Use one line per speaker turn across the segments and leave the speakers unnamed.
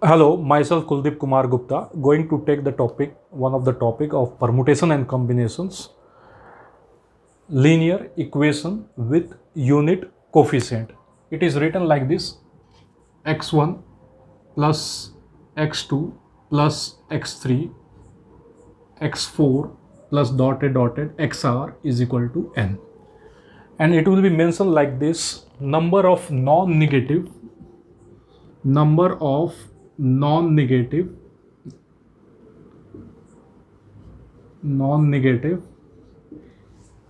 Hello, myself Kuldeep Kumar Gupta, going to take the topic, one of the topic of permutation and combinations, linear equation with unit coefficient. It is written like this: x1 plus x2 plus x3 x4 plus dotted xr is equal to n. And it will be mentioned like this: number of non-negative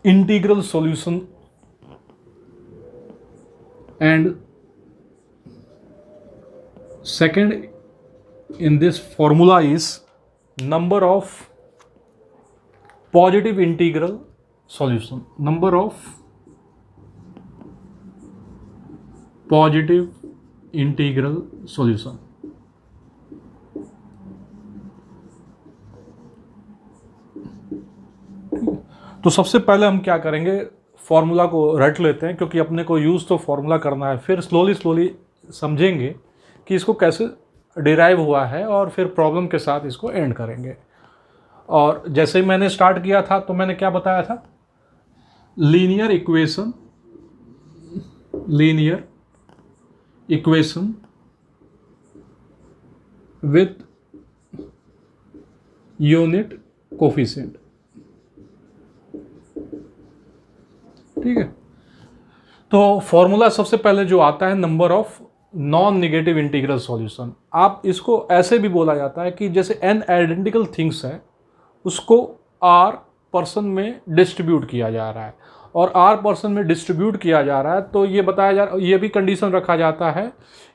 integral solution, and second in this formula is number of positive integral solution, तो सबसे पहले हम क्या करेंगे, formula को रट लेते हैं, क्योंकि अपने को यूज़ तो फॉर्मूला करना है, फिर स्लोली समझेंगे कि इसको कैसे डिराइव हुआ है और फिर प्रॉब्लम के साथ इसको एंड करेंगे। और जैसे ही मैंने स्टार्ट किया था तो मैंने क्या बताया था, linear equation with unit coefficient. ठीक है, तो फॉर्मूला सबसे पहले जो आता है number of non negative integral solution. आप इसको ऐसे भी बोला जाता है कि जैसे n आइडेंटिकल थिंग्स है उसको r पर्सन में डिस्ट्रीब्यूट किया जा रहा है, और r पर्सन में डिस्ट्रीब्यूट किया जा रहा है तो ये भी कंडीशन रखा जाता है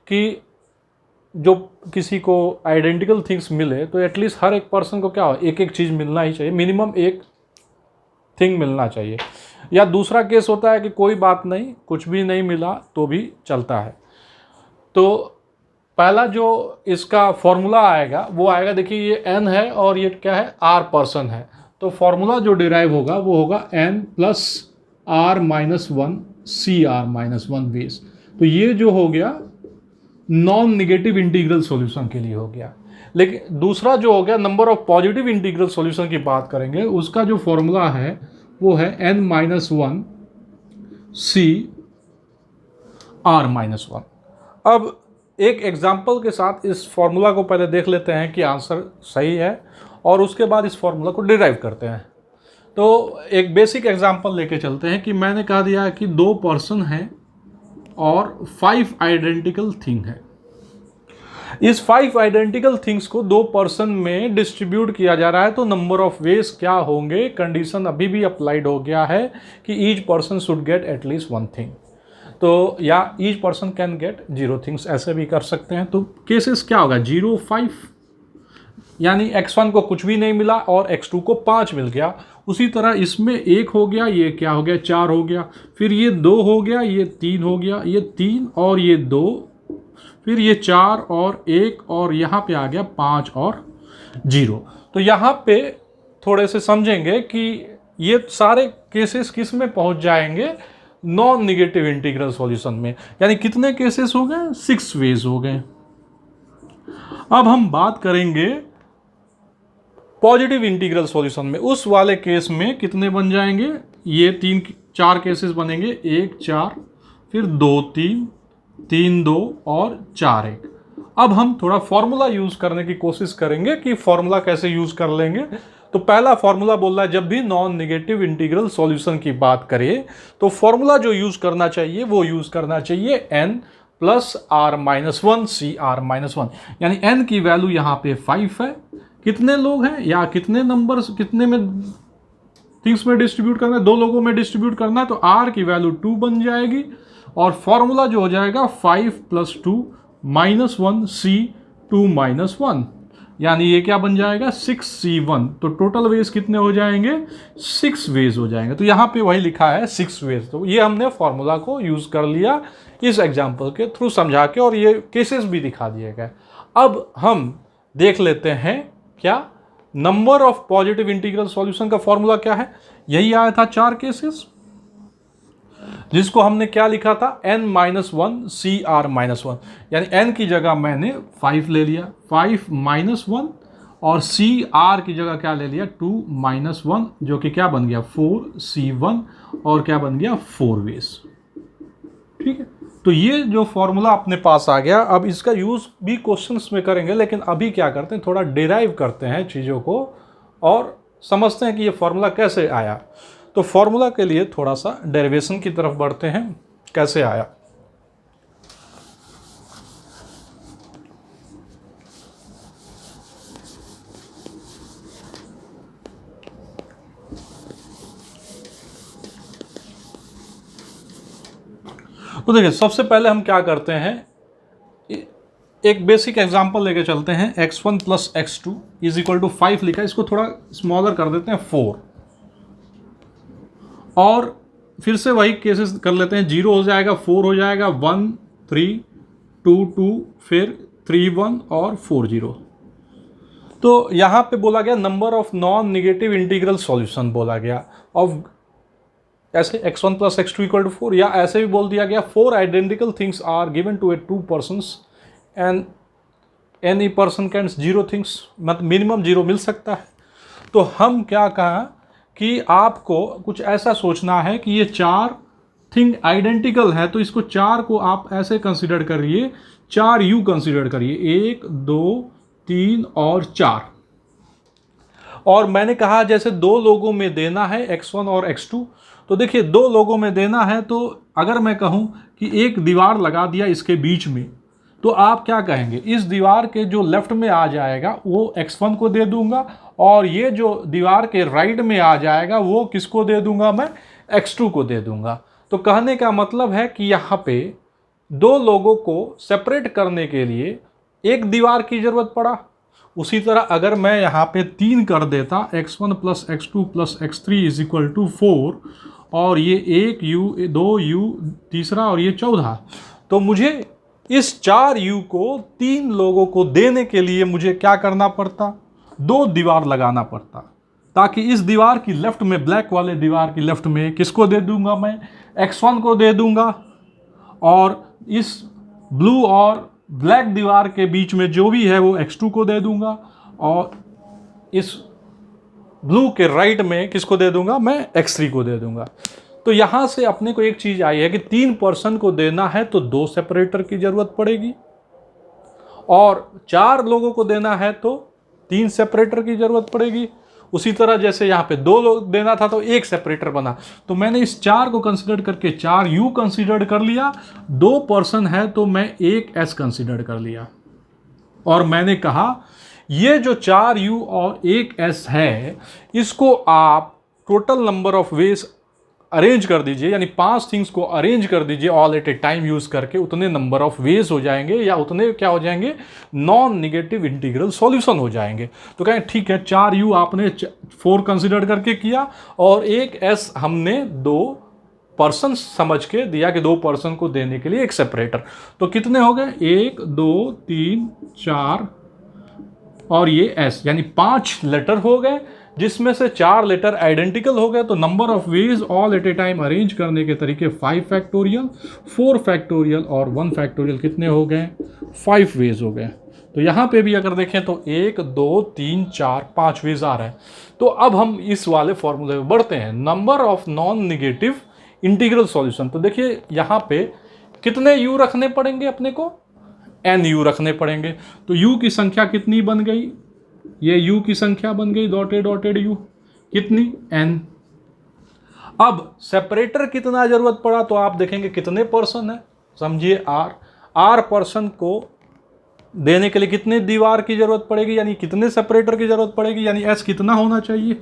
कि जो किसी को आइडेंटिकल थिंग्स मिले तो एटलीस्ट हर एक पर्सन को क्या हो, एक एक चीज़ मिलना ही चाहिए, मिनिमम एक थिंग मिलना चाहिए। या दूसरा केस होता है कि कोई बात नहीं, कुछ भी नहीं मिला तो भी चलता है। तो पहला जो इसका फॉर्मूला आएगा वो आएगा, देखिए ये n है और ये क्या है, r पर्सन है, तो फॉर्मूला जो डिराइव होगा वो होगा n plus r minus one C R minus one base. तो ये जो हो गया नॉन निगेटिव इंटीग्रल सॉल्यूशन के लिए हो गया। लेकिन दूसरा जो हो गया number of positive integral solution की बात करेंगे, उसका जो फॉर्मूला है वो है n minus one C R minus one. अब एक एग्जाम्पल के साथ इस फॉर्मूला को पहले देख लेते हैं कि आंसर सही है, और उसके बाद इस फॉर्मूला को डिराइव करते हैं। तो एक बेसिक एग्जाम्पल लेके चलते हैं कि मैंने कहा दिया कि दो पर्सन हैं और 5 आइडेंटिकल थिंग है। इस 5 आइडेंटिकल थिंग्स को दो पर्सन में डिस्ट्रीब्यूट किया जा रहा है, तो नंबर ऑफ वेज क्या होंगे, कंडीशन अभी भी अप्लाइड हो गया है कि each person should get at least one thing. तो या each person can get 0 things, ऐसे भी कर सकते हैं। तो केसेस क्या होगा, 0 5, यानी x1 को कुछ भी नहीं मिला और x2 को 5 मिल गया। उसी तरह इसमें 1 हो गया, ये क्या हो गया, 4 हो गया, फिर ये 2 हो गया, ये 3 हो गया, ये 3 और ये 2, फिर ये 4 और 1, और यहाँ पे आ गया 5 और 0। तो यहाँ पे थोड़े से समझेंगे कि ये सारे केसेस किस में पहुँच जाएंगे, नॉन निगेटिव इंटीग्रल सॉल्यूशन में। यानी कितने केसेस हो गए, 6 वेज हो गए। अब हम बात करेंगे पॉजिटिव इंटीग्रल सॉल्यूशन में, उस वाले केस में कितने बन जाएंगे, ये 4 केसेस बनेंगे, 1 4, फिर 2 3, 3 2 और 4 1। अब हम थोड़ा फॉर्मूला यूज करने की कोशिश करेंगे कि फॉर्मूला कैसे यूज कर लेंगे। तो पहला फॉर्मूला बोल रहा है जब भी नॉन नेगेटिव इंटीग्रल सॉल्यूशन की बात करें तो फॉर्मूला जो यूज करना चाहिए वो यूज करना चाहिए n plus r minus one C R minus one. यानी n की वैल्यू यहाँ पे 5 है, कितने लोग हैं या कितने नंबर्स, कितने में थिंग्स में डिस्ट्रीब्यूट करना है, 2 लोगों में डिस्ट्रीब्यूट करना है, तो r की वैल्यू 2 बन जाएगी, और फॉर्मूला जो हो जाएगा 5 प्लस 2 माइनस 1 सी 2 माइनस 1, यानी ये क्या बन जाएगा 6c1। तो टोटल वेज कितने हो जाएंगे, 6 वेज हो जाएंगे। तो यहाँ पे वही लिखा है 6 वेज। तो ये हमने फॉर्मूला को यूज कर लिया इस एग्जाम्पल के थ्रू समझा के, और ये केसेस भी दिखा दिए गए। अब हम देख लेते हैं क्या number of positive integral solution का फॉर्मूला क्या है। यही आया था 4 केसेस। जिसको हमने क्या लिखा था, n minus one C R minus one, यानी n की जगह मैंने 5 ले लिया, 5 माइनस वन, और सी आर की जगह क्या ले लिया, 2 माइनस वन, जो कि क्या बन गया 4 C1, और क्या बन गया 4 वेस। ठीक है, तो ये जो फॉर्मूला अपने पास आ गया। अब इसका यूज भी क्वेश्चंस में करेंगे, लेकिन अभी क्या करते हैं, थोड़ा डिराइव करते हैं चीज़ों को और समझते हैं कि ये फॉर्मूला कैसे आया। तो फॉर्मूला के लिए थोड़ा सा डेरिवेशन की तरफ बढ़ते हैं, कैसे आया। तो देखिए, सबसे पहले हम क्या करते हैं, एक बेसिक एग्जांपल लेके चलते हैं। x1 plus x2 is equal to 5 लिखा है, इसको थोड़ा स्मॉलर कर देते हैं 4, और फिर से वही केसेस कर लेते हैं। 0 हो जाएगा, 4 हो जाएगा, 1 3 2 2, फिर 3 1 और 4 0। तो यहाँ पे बोला गया number of non negative integral solution बोला गया ऑफ, ऐसे x1 plus x2 equal to 4, या ऐसे भी बोल दिया गया 4 identical things are given to a 2 persons and any person can 0 things, मतलब मिनिमम 0 मिल सकता है। तो हम क्या कहा कि आपको कुछ ऐसा सोचना है कि ये 4 थिंग आइडेंटिकल है, तो इसको 4 को आप ऐसे कंसिडर करिए, 4 यू कंसिडर करिए, 1 2 3 और 4। और मैंने कहा जैसे 2 लोगों में देना है x1 और x2, तो देखिए 2 लोगों में देना है, तो अगर मैं कहूं कि एक दीवार लगा दिया इसके बीच में, तो आप क्या कहेंगे, इस दीवार के जो लेफ्ट में आ जाएगा वो x1 को दे दूंगा, और ये जो दीवार के राइट में आ जाएगा वो किसको दे दूंगा, मैं x2 को दे दूंगा। तो कहने का मतलब है कि यहाँ पे 2 लोगों को सेपरेट करने के लिए एक दीवार की जरूरत पड़ा। उसी तरह अगर मैं यहाँ पे 3 कर देता, x1 plus x2 plus x3 is equal to 4, और ये 1 u 2 u तीसरा और ये चौथा, तो मुझे इस 4 u को 3 लोगों को देने के लिए मुझे क्या करना पड़ता, 2 दीवार लगाना पड़ता, ताकि इस दीवार की लेफ्ट में, ब्लैक वाले दीवार की लेफ्ट में किसको दे दूंगा, मैं x1 को दे दूंगा, और इस ब्लू और ब्लैक दीवार के बीच में जो भी है वो x2 को दे दूंगा, और इस ब्लू के राइट में किसको दे दूंगा, मैं x3 को दे दूंगा। तो यहां से अपने को एक चीज आई है कि 3 पर्सन को देना है तो 2 सेपरेटर की जरूरत पड़ेगी, और 4 लोगों को देना है तो 3 सेपरेटर की जरूरत पड़ेगी। उसी तरह जैसे यहाँ पे 2 लोग देना था तो 1 सेपरेटर बना, तो मैंने इस 4 को कंसिडर करके 4 यू कंसिडर कर लिया, 2 पर्सन है तो मैं 1 एस कंसिडर कर लिया, और मैंने कहा ये जो 4 यू और 1 एस है, इसको आप total number of ways arrange कर दीजिए, यानी 5 थिंग्स को अरेंज कर दीजिए all at A time use करके, उतने नंबर ऑफ वेज हो जाएंगे, या उतने क्या हो जाएंगे, नॉन निगेटिव इंटीग्रल सॉल्यूशन हो जाएंगे। तो कहें ठीक है, 4 यू आपने 4 कंसिडर करके किया, और 1 एस हमने 2 पर्सन समझ के दिया कि 2 पर्सन को देने के लिए एक सेपरेटर। तो कितने हो गए, 1 2 3 4 और ये एस, यानी 5 लेटर हो गए, जिसमें से 4 लेटर आइडेंटिकल हो गए। तो number of ways all at A time arrange करने के तरीके 5 फैक्टोरियल, 4 फैक्टोरियल और 1 फैक्टोरियल, कितने हो गए, 5 वेज हो गए। तो यहाँ पे भी अगर देखें तो 1 2 3 4 5 वेज आ रहा है। तो अब हम इस वाले फॉर्मूले में बढ़ते हैं, number of non negative integral solution. तो देखिए यहाँ पे कितने यू रखने पड़ेंगे अपने को, एन यू रखने पड़ेंगे। तो यू की संख्या कितनी बन गई, ये u की संख्या बन गई डॉटेड u, कितनी, n। अब सेपरेटर कितना जरूरत पड़ा, तो आप देखेंगे कितने पर्सन है, समझिए r पर्सन को देने के लिए कितने दीवार की जरूरत पड़ेगी, यानी कितने सेपरेटर की जरूरत पड़ेगी, यानी s कितना होना चाहिए,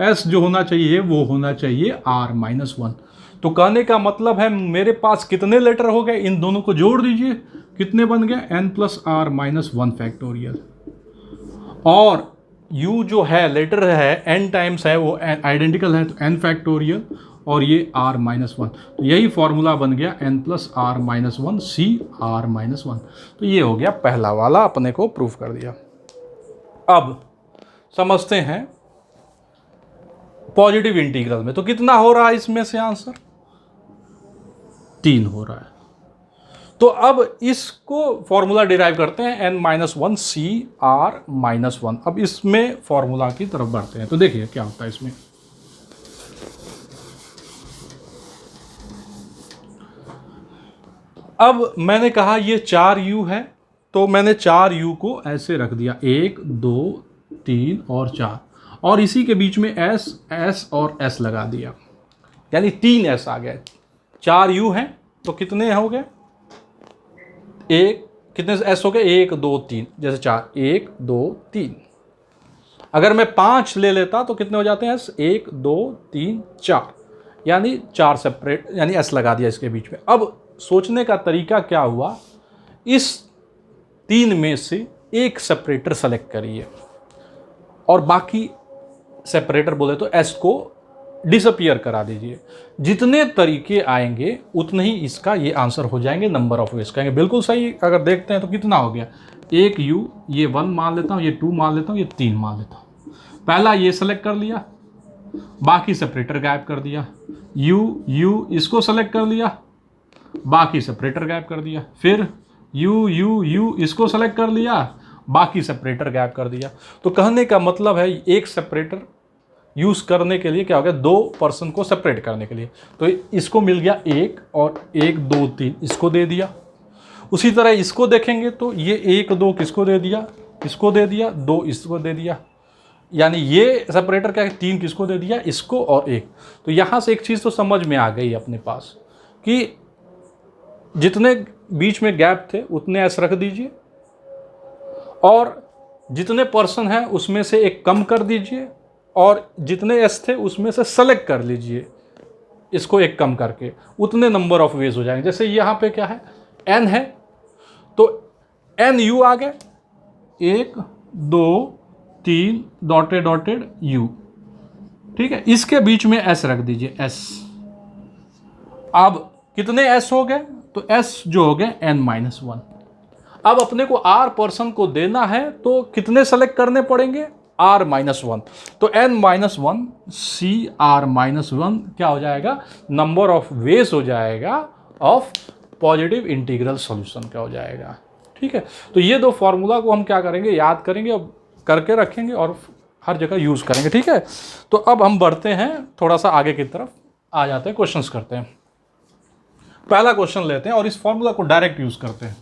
s जो होना चाहिए वो होना चाहिए r-1। तो कहने का मतलब है मेरे पास कितने लेटर हो गए, इन दोनों को जोड़ दीजिए, कितने बन गए, n + r-1 फैक्टोरियल, और u जो है लेटर है n टाइम्स है, वो आइडेंटिकल है तो n फैक्टोरियल, और ये r-1। तो यही फॉर्मूला बन गया n + r-1 c r-1। तो ये हो गया पहला वाला, अपने को प्रूफ कर दिया। अब समझते हैं पॉजिटिव इंटीग्रल में, तो कितना हो रहा है इसमें से आंसर, 3 हो रहा है। तो अब इसको फॉर्मूला डिराइव करते हैं n-1 CR-1। अब इसमें फॉर्मूला की तरफ बढ़ते हैं। तो देखिए क्या होता है इसमें। अब मैंने कहा ये 4u है, तो मैंने 4u को ऐसे रख दिया, 1 2 3 और 4, और इसी के बीच में s और s लगा दिया, यानी 3s आ गया। 4u हैं तो कितने हो गए, एक कितने s हो गए, 1 2 3, जैसे 4 1 2 3। अगर मैं 5 ले लेता तो कितने हो जाते हैं s, 1 2 3 4, यानी 4 सेपरेट, यानी s लगा दिया इसके बीच में। अब सोचने का तरीका क्या हुआ, इस 3 में से एक सेपरेटर सेलेक्ट करिए और बाकी सेपरेटर बोले तो s को डिसअपियर करा दीजिए। जितने तरीके आएंगे उतने ही इसका ये आंसर हो जाएंगे, नंबर ऑफ वेज कहेंगे। बिल्कुल सही। अगर देखते हैं तो कितना हो गया, एक u, ये 1 मान लेता हूँ, ये 2 मान लेता हूँ, ये 3 मान लेता हूँ। पहला ये सेलेक्ट कर लिया, बाकी सेपरेटर गायब कर दिया। u इसको सेलेक्ट कर लिया, बाकी सेपरेटर गायब कर दिया। फिर u इसको सेलेक्ट कर लिया, बाकी सेपरेटर गायब कर दिया। तो कहने का मतलब है एक सेपरेटर यूज़ करने के लिए क्या हो गया, 2 पर्सन को सेपरेट करने के लिए, तो इसको मिल गया 1 और 1 2 3 इसको दे दिया। उसी तरह इसको देखेंगे तो ये 1 2 किसको दे दिया, इसको दे दिया, 2 इसको दे दिया, यानी ये सेपरेटर क्या है, 3 किसको दे दिया, इसको और 1। तो यहाँ से एक चीज़ तो समझ में आ गई अपने पास कि जितने बीच में गैप थे उतने एस रख दीजिए, और जितने पर्सन हैं उसमें से एक कम कर दीजिए, और जितने एस थे उसमें से सेलेक्ट कर लीजिए इसको एक कम करके, उतने नंबर ऑफ वेज हो जाएंगे। जैसे यहाँ पे क्या है, n है तो n u आ गए, 1 2 3 डॉटेड डॉटेड u, ठीक है। इसके बीच में s रख दीजिए, s। अब कितने s हो गए, तो s जो हो गए n-1। अब अपने को r पर्सन को देना है तो कितने सेलेक्ट करने पड़ेंगे, r-1। तो n-1 CR-1 क्या हो जाएगा, नंबर ऑफ वेज हो जाएगा ऑफ पॉजिटिव इंटीग्रल सॉल्यूशन क्या हो जाएगा, ठीक है। तो ये दो फॉर्मूला को हम क्या करेंगे, याद करेंगे और करके रखेंगे और हर जगह यूज़ करेंगे, ठीक है। तो अब हम बढ़ते हैं थोड़ा सा आगे की तरफ, आ जाते हैं क्वेश्चंस करते हैं। पहला क्वेश्चन लेते हैं और इस फॉर्मूला को डायरेक्ट यूज़ करते हैं।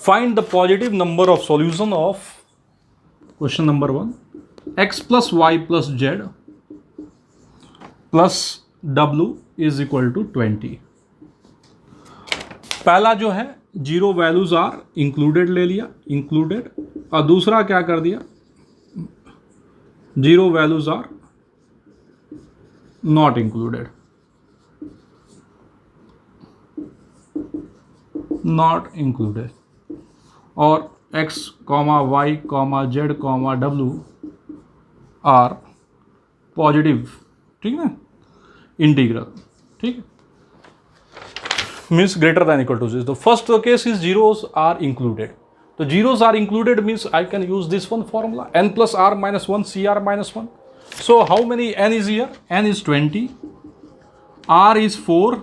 Find the positive number of solution of question number 1, x plus y plus z plus w is equal to 20। पहला जो है जीरो वैल्यूज आर इंक्लूडेड ले लिया, इंक्लूडेड, और दूसरा क्या कर दिया, zero values are not included, not included, और x, y, z, w are positive, ठीक है, इंटीग्रल, ठीक है, means greater than equal to 0। तो first case is zeros are included, तो zeros are included means I can use this one formula, n plus r-1 CR-1। so how many n is here, n is 20, r is 4,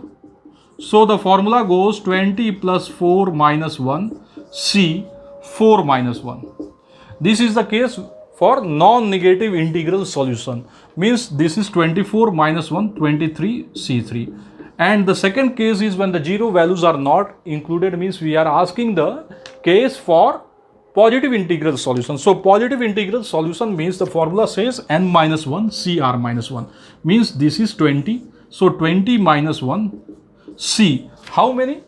so the formula goes 20 plus 4 minus 1 c 4 minus 1. This is the case for non-negative integral solution, means this is 24 minus 1 23 c3. And the second case is when the zero values are not included, means we are asking the case for positive integral solution. So positive integral solution means the formula says n-1 CR-1, means this is 20, so 20 minus 1 c, how many,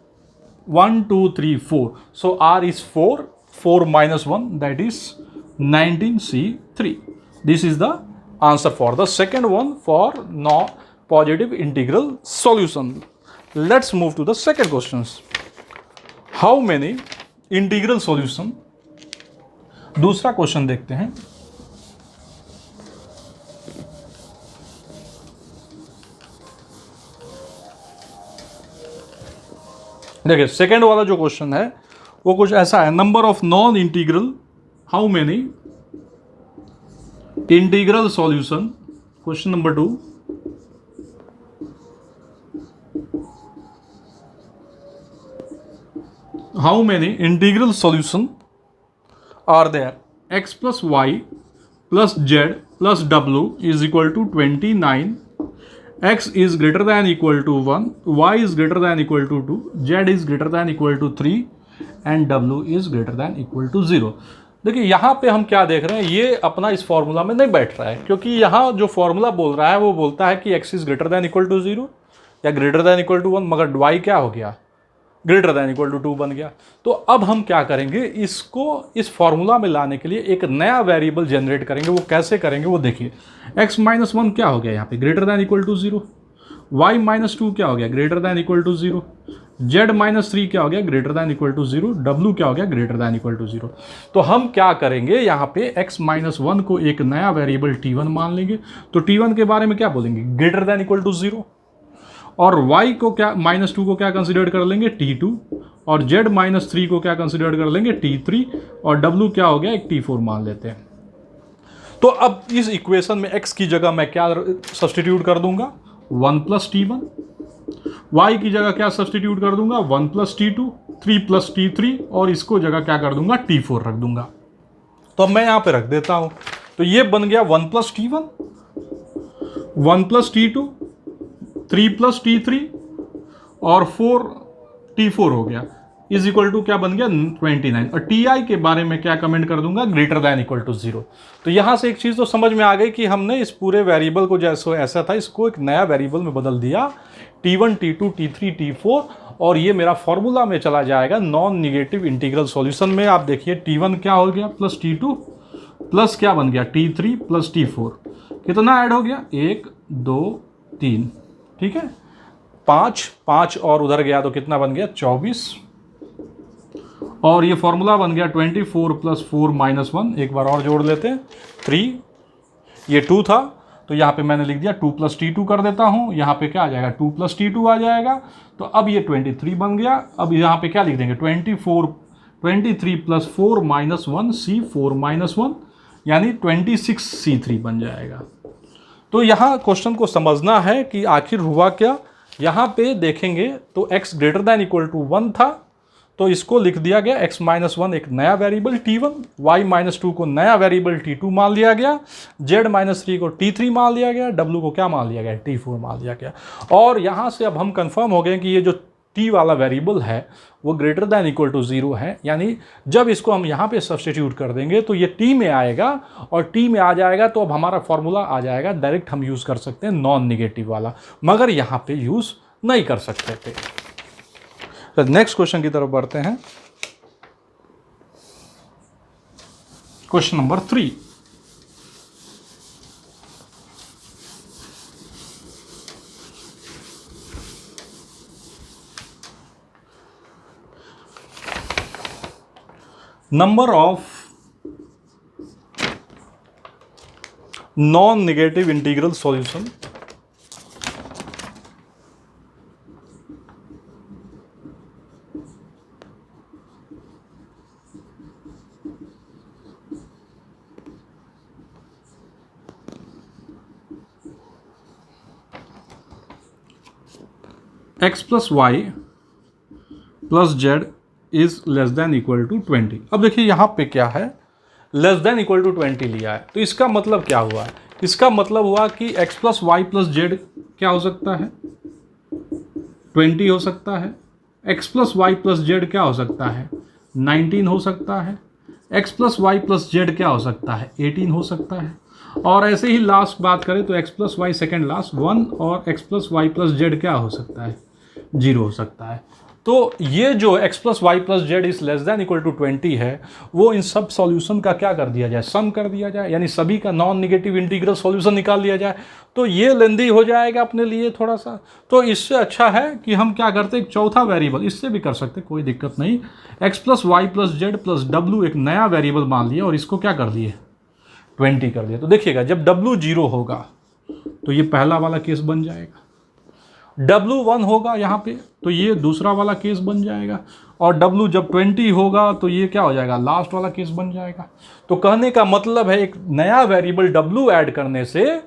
1 2 3 4, so r is 4, 4 minus 1, that is 19c3. This is the answer for the second one for no positive integral solution. Let's move to the second questions. How many integral solution, दूसरा question देखते हैं। देखिए second वाला जो question है वो कुछ ऐसा है, number of non integral how many integral solution, question number 2, how many integral solution are there? X plus y plus z plus w is equal to 29. X is greater than equal to 1, y is greater than equal to 2, z is greater than equal to 3 and w is greater than equal to 0. देखिए यहाँ पे हम क्या देख रहे हैं, ये अपना इस फॉर्मूला में नहीं बैठ रहा है, क्योंकि यहाँ जो फॉर्मूला बोल रहा है वो बोलता है कि x is greater than equal to 0 या ग्रेटर दैन इक्वल टू 1, मगर y क्या हो गया, ग्रेटर दैन इक्वल टू 2 बन गया। तो अब हम क्या करेंगे, इसको इस फॉर्मूला में लाने के लिए एक नया वेरिएबल जनरेट करेंगे। वो कैसे करेंगे वो देखिए, x माइनस 1 क्या हो गया यहाँ पे, greater than equal to 0, y minus 2 क्या हो गया, greater than equal to 0, z minus 3 क्या हो गया, greater than equal to 0, w क्या हो गया, ग्रेटर दैन इक्वल टू 0। तो हम क्या करेंगे, यहाँ पे x माइनस 1 को एक नया वेरिएबल t1 मान लेंगे। तो t1 के बारे में क्या बोलेंगे, ग्रेटर दैन इक्वल टू 0, और y को क्या, माइनस 2 को क्या कंसिडर कर लेंगे, t2, और z माइनस 3 को क्या कंसिडर कर लेंगे, t3, और w क्या हो गया, एक t4 मान लेते हैं। तो अब इस इक्वेशन में x की जगह मैं क्या सब्सटीट्यूट कर दूंगा, 1 प्लस t1, y की जगह क्या सब्सटीट्यूट कर दूंगा, 1 प्लस t2, 3 प्लस t3, और इसको जगह क्या कर दूंगा, t4 रख दूंगा। तो अब मैं यहां पे रख देता हूं, तो ये बन गया 1 plus t1, 1 plus t2, 3 plus t3 और 4 t4 हो गया, इज इक्वल टू क्या बन गया, 29। और ti के बारे में क्या कमेंट कर दूंगा, ग्रेटर दैन इक्वल टू 0। तो यहां से एक चीज तो समझ में आ गई कि हमने इस पूरे वेरिएबल को जैसे ऐसा था, इसको एक नया वेरिएबल में बदल दिया, t1 t2 t3 t4, और ये मेरा फॉर्मूला में चला जाएगा नॉन निगेटिव इंटीग्रल सॉल्यूशन में। आप देखिए t1 क्या हो गया, प्लस t2 प्लस क्या बन गया, t3 प्लस t4, कितना ऐड हो गया, 1 2 3, ठीक है, 5 और उधर गया तो कितना बन गया, 24, और ये फॉर्मूला बन गया 24 प्लस 4 माइनस 1, एक बार और जोड़ लेते हैं, 3, ये 2 था तो यहाँ पे मैंने लिख दिया 2 प्लस t2 कर देता हूँ, यहाँ पे क्या आ जाएगा, 2 प्लस t2 आ जाएगा। तो अब ये 23 बन गया। अब यहाँ पे क्या लिख देंगे, 23 प्लस 4 माइनस 1 c4 माइनस 1, यानी 26 c3 बन जाएगा। तो यहाँ क्वेश्चन को समझना है कि आखिर हुआ क्या। यहाँ पे देखेंगे तो x greater than equal to 1 था, तो इसको लिख दिया गया x माइनस 1 एक नया वेरिएबल t1, y माइनस 2 को नया वेरिएबल t2 मान लिया गया, z माइनस 3 को t3 मान लिया गया, w को क्या मान लिया गया, t4 मान लिया गया। और यहाँ से अब हम कंफर्म हो गए कि ये जो t वाला वेरिएबल है वो ग्रेटर दैन इक्वल टू 0 है, यानी जब इसको हम यहाँ पे सब्सटीट्यूट कर देंगे तो ये t में आएगा, और t में आ जाएगा तो अब हमारा फॉर्मूला आ जाएगा, डायरेक्ट हम यूज़ कर सकते हैं नॉन निगेटिव वाला, मगर यहाँ पे यूज़ नहीं कर सकते थे। तो नेक्स्ट क्वेश्चन की तरफ बढ़ते हैं। Question number 3, number of non-negative integral solution x plus y plus z is less than equal to 20। अब देखिए यहाँ पे क्या है, लेस देन इक्वल टू 20 लिया है, तो इसका मतलब क्या हुआ, इसका मतलब हुआ कि x plus Y plus Z क्या हो सकता है, 20 हो सकता है, x plus Y plus Z क्या हो सकता है, 19 हो सकता है, x plus Y plus Z क्या हो सकता है, 18 हो सकता है, और ऐसे ही लास्ट बात करें तो x plus Y second last 1, और x plus Y plus Z क्या हो सकता है, 0 हो सकता है। तो ये जो x plus Y plus Z is less than equal to 20 है, वो इन सब सॉल्यूशन का क्या कर दिया जाए, सम कर दिया जाए, यानी सभी का नॉन निगेटिव इंटीग्रल सॉल्यूशन निकाल लिया जाए। तो ये लेंदी हो जाएगा अपने लिए थोड़ा सा, तो इससे अच्छा है कि हम क्या करते हैं, एक चौथा वेरिएबल, इससे भी कर सकते कोई दिक्कत नहीं, x plus Y plus Z plus W एक नया वेरिएबल मान लिया और इसको क्या कर दिए, 20 कर दिया। तो देखिएगा जब w 0 होगा तो ये पहला वाला केस बन जाएगा, w 1 होगा यहाँ पे तो ये दूसरा वाला केस बन जाएगा, और W जब 20 होगा तो ये क्या हो जाएगा, लास्ट वाला केस बन जाएगा। तो कहने का मतलब है एक नया वेरिएबल W ऐड करने से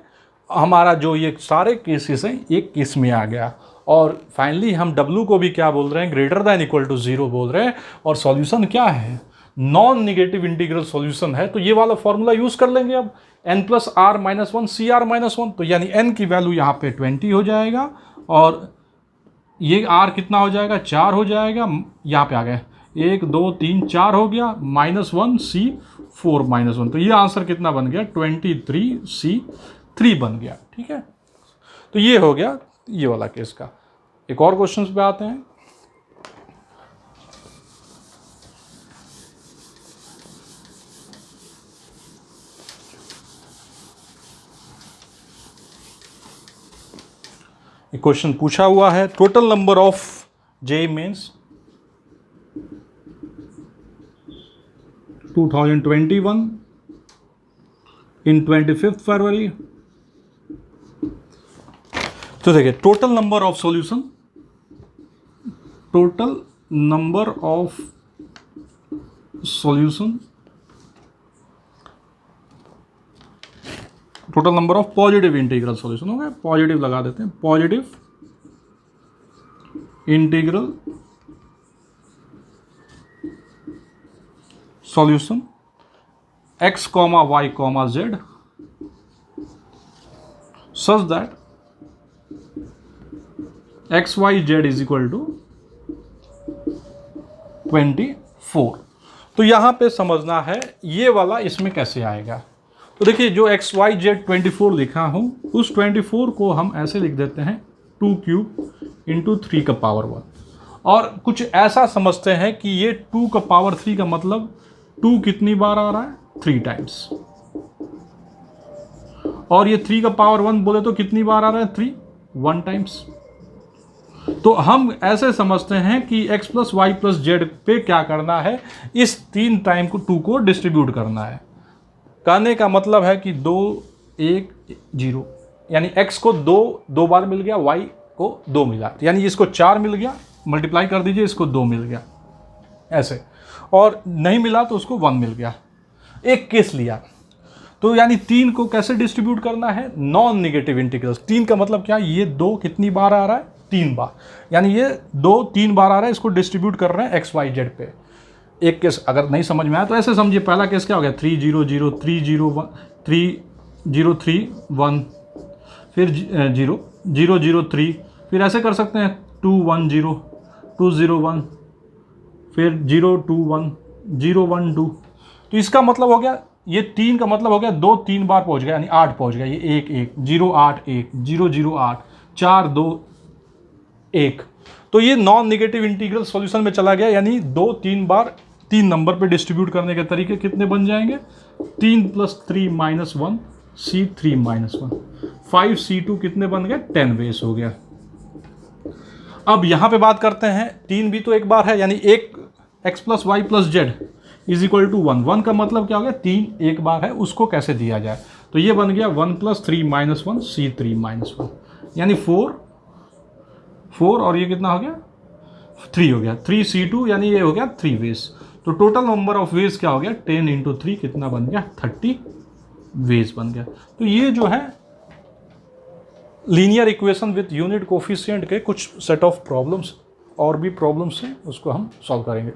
हमारा जो ये सारे केसेस हैं एक केस में आ गया, और फाइनली हम W को भी क्या बोल रहे हैं, ग्रेटर दैन इक्वल टू 0 बोल रहे हैं, और सॉल्यूशन क्या है, नॉन निगेटिव इंटीग्रल सॉल्यूशन है। तो ये वाला फॉर्मूला यूज कर लेंगे अब, n plus R minus one C R minus one, तो यानी n की वैल्यू यहाँ पे 20 हो जाएगा, और ये r कितना हो जाएगा, 4 हो जाएगा, यहाँ पे आ गया 1 2 3 4 हो गया, -1 C4 -1, तो ये आंसर कितना बन गया, 23C3 बन गया। ठीक है, तो ये हो गया ये वाला केस का। एक और क्वेश्चन पे आते हैं। एक क्वेश्चन पूछा हुआ है, total number of JEE mains 2021 in 25 February. तो देखिए total number of solution, total number of solution, total number of positive integral solution हो गया, पॉजिटिव लगा देते हैं, positive integral solution x, y, z such that x, y, z is equal to 24। तो यहां पे समझना है ये वाला इसमें कैसे आएगा। तो देखिए जो x, y, z 24 लिखा हूं, उस 24 को हम ऐसे लिख देते हैं 2 क्यूब इंटू 3 का पावर 1, और कुछ ऐसा समझते हैं कि ये 2 का पावर 3 का मतलब 2 कितनी बार आ रहा है, 3 टाइम्स, और ये 3 का पावर 1 बोले तो कितनी बार आ रहा है, 3 1 टाइम्स। तो हम ऐसे समझते हैं कि x plus Y plus Z पे क्या करना है, इस 3 टाइम को 2 को डिस्ट्रीब्यूट करना है। कहने का मतलब है कि 2 1 0, यानी x को 2 बार मिल गया, y को 2 मिला, यानी इसको 4 मिल गया, मल्टीप्लाई कर दीजिए, इसको 2 मिल गया ऐसे, और नहीं मिला तो उसको 1 मिल गया। एक केस लिया, तो यानी 3 को कैसे डिस्ट्रीब्यूट करना है, नॉन नेगेटिव इंटीग्रल्स। 3 का मतलब क्या, ये 2 कितनी बार आ रहा है, 3 बार, यानी ये 2 3 बार आ रहा है, इसको डिस्ट्रीब्यूट कर रहे हैं x y z पे। एक केस अगर नहीं समझ में आया तो ऐसे समझिए, पहला केस क्या हो गया, 3 0 0 3 0 1 3 0 3 1, फिर 0 0 0 3, फिर ऐसे कर सकते हैं 2 1 0 2 0 1, फिर 0 2 1 0 1 2। तो इसका मतलब हो गया, ये 3 का मतलब हो गया 2 3 बार पहुंच गया, यानी 8 पहुंच गया, ये 1 1 0 8 1 0 0 8 4 2 1। तो ये नॉन नेगेटिव इंटीग्रल सॉल्यूशन में चला गया, यानी 2 3 बार 3 नंबर पे डिस्ट्रीब्यूट करने के तरीके कितने बन जाएंगे, 3 + 3 - 1 C3 - 1, 5 C2 कितने बन गए, 10 वेस हो गया। अब यहां पे बात करते हैं, 3 भी तो एक बार है, यानी एक x plus Y plus Z is equal to 1। 1 का मतलब क्या हो गया, 3 एक बार है, उसको कैसे दिया जाए, तो ये बन गया 1 + 3 - 1 C3 - 1, यानी 4 और ये कितना हो गया, 3 हो गया, 3 C2, यानी ये हो गया 3 वेज। तो टोटल नंबर ऑफ वेज क्या हो गया, 10 × 3 कितना बन गया, 30 वेज बन गया। तो ये जो है linear equation with unit coefficient के कुछ सेट ऑफ प्रॉब्लम्स, और भी प्रॉब्लम्स हैं, उसको हम सॉल्व करेंगे।